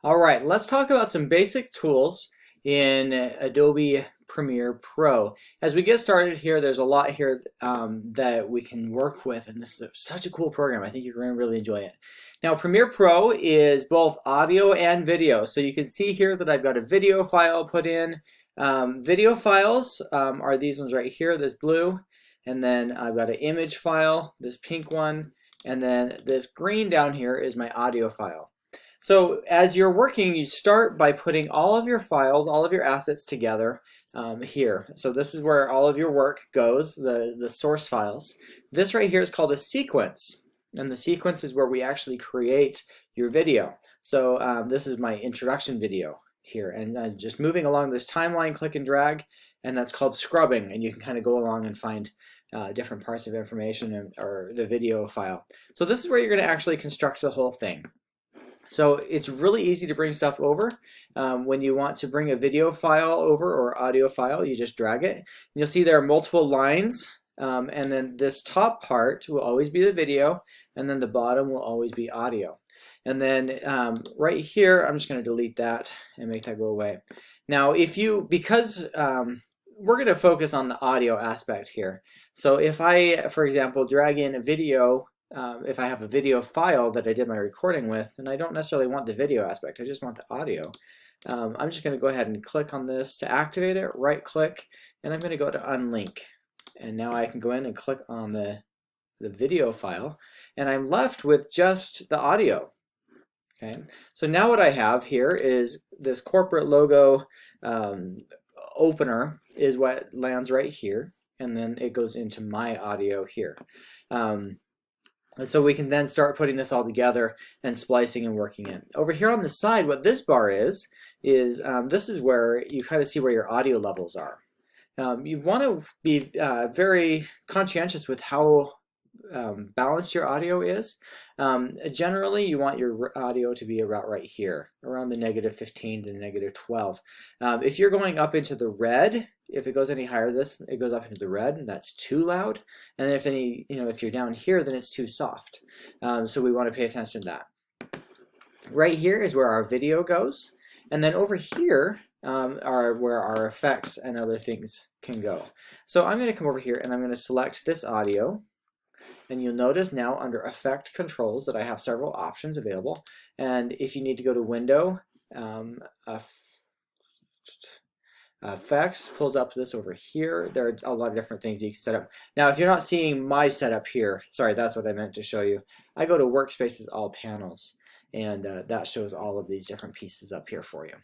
All right, let's talk about some basic tools in Adobe Premiere Pro. As we get started here, there's a lot here that we can work with, and this is such a cool program. I think you're going to really enjoy it. Now, Premiere Pro is both audio and video, so you can see here that I've got a video file put in. Video files are these ones right here, this blue, and then I've got an image file, this pink one, and then this green down here is my audio file. So as you're working, you start by putting all of your files, all of your assets together here. So this is where all of your work goes, the source files. This right here is called a sequence. And the sequence is where we actually create your video. So this is my introduction video here. And just moving along this timeline, click and drag, and that's called scrubbing. And you can kind of go along and find different parts of information or the video file. So this is where you're going to actually construct the whole thing. So it's really easy to bring stuff over. When you want to bring a video file over or audio file, you just drag it. And you'll see there are multiple lines, and then this top part will always be the video, and then the bottom will always be audio. And then right here, I'm just going to delete that and make that go away. Now, because we're going to focus on the audio aspect here. So if I, for example, drag in a video, if I have a video file that I did my recording with, and I don't necessarily want the video aspect, I just want the audio, I'm just going to go ahead and click on this to activate it, right click, and I'm going to go to unlink. And now I can go in and click on the video file, and I'm left with just the audio. Okay, so now what I have here is this corporate logo opener is what lands right here, and then it goes into my audio here. And so we can then start putting this all together and splicing and working it. Over here on the side, what this bar is this is where you kind of see where your audio levels are. You want to be very conscientious with how balanced your audio is. Generally, you want your audio to be about right here, around the -15 to -12. If you're going up into the red, if it goes any higher, it goes up into the red, and that's too loud. And if you're down here, then it's too soft. So we want to pay attention to that. Right here is where our video goes, and then over here are where our effects and other things can go. So I'm going to come over here and I'm going to select this audio. And you'll notice now under Effect Controls that I have several options available. And if you need to go to Window, Effects pulls up this over here. There are a lot of different things you can set up. Now, if you're not seeing my setup here, sorry, that's what I meant to show you. I go to Workspaces, All Panels, and that shows all of these different pieces up here for you.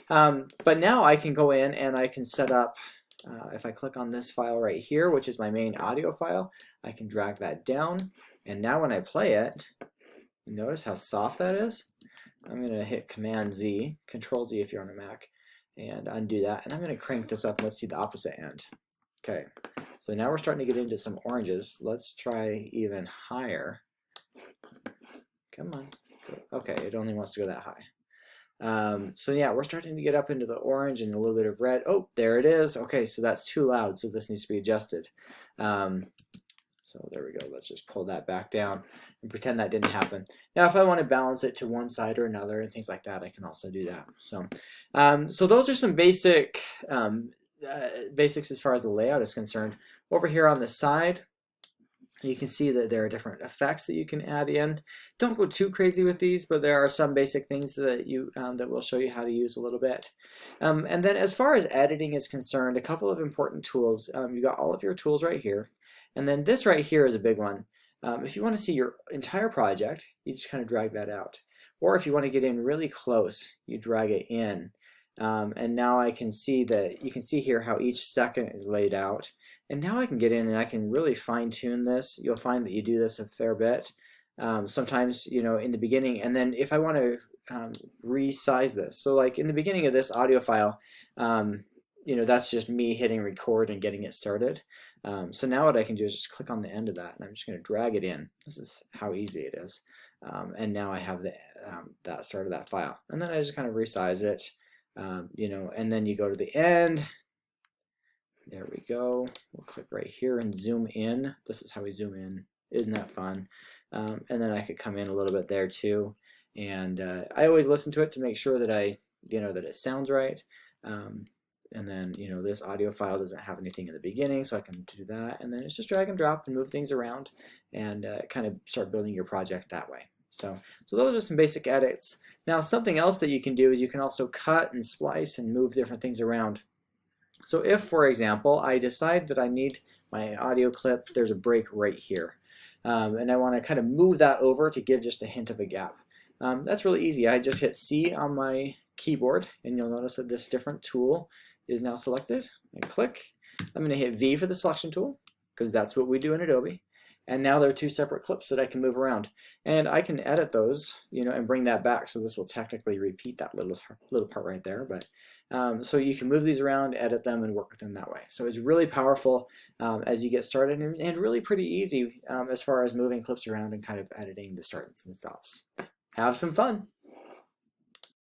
But now I can go in and I can set up, if I click on this file right here, which is my main audio file, I can drag that down. And now when I play it, notice how soft that is? I'm going to hit Command Z, Control Z if you're on a Mac, and undo that. And I'm going to crank this up. Let's see the opposite end. Okay, so now we're starting to get into some oranges. Let's try even higher. Come on. Okay, it only wants to go that high. So yeah, we're starting to get up into the orange and a little bit of red. Oh, there it is. Okay, so that's too loud, so this needs to be adjusted. So there we go. Let's just pull that back down and pretend that didn't happen. Now, if I want to balance it to one side or another and things like that, I can also do that. So those are some basics as far as the layout is concerned. Over here on the side, you can see that there are different effects that you can add in. Don't go too crazy with these, but there are some basic things that that we'll show you how to use a little bit. And then as far as editing is concerned, a couple of important tools. You've got all of your tools right here. And then this right here is a big one. If you want to see your entire project, you just kind of drag that out. Or if you want to get in really close, you drag it in. And now I can see that you can see here how each second is laid out. And now I can get in and I can really fine tune this. You'll find that you do this a fair bit. Sometimes, in the beginning, and then if I want to resize this. So like in the beginning of this audio file, that's just me hitting record and getting it started. So now what I can do is just click on the end of that, and I'm just going to drag it in. This is how easy it is. And now I have that start of that file. And then I just kind of resize it, and then you go to the end. There we go. We'll click right here and zoom in. This is how we zoom in. Isn't that fun? And then I could come in a little bit there too. And I always listen to it to make sure that that it sounds right. And then, this audio file doesn't have anything in the beginning, so I can do that. And then it's just drag and drop and move things around and kind of start building your project that way. So those are some basic edits. Now, something else that you can do is you can also cut and splice and move different things around. So if, for example, I decide that I need my audio clip, there's a break right here. And I want to kind of move that over to give just a hint of a gap. That's really easy. I just hit C on my keyboard, and you'll notice that this different tool is now selected. I click. I'm going to hit V for the selection tool, because that's what we do in Adobe. And now there are two separate clips that I can move around. And I can edit those, and bring that back. So this will technically repeat that little part right there. But so you can move these around, edit them, and work with them that way. So it's really powerful as you get started, and really pretty easy as far as moving clips around and kind of editing the starts and stops. Have some fun.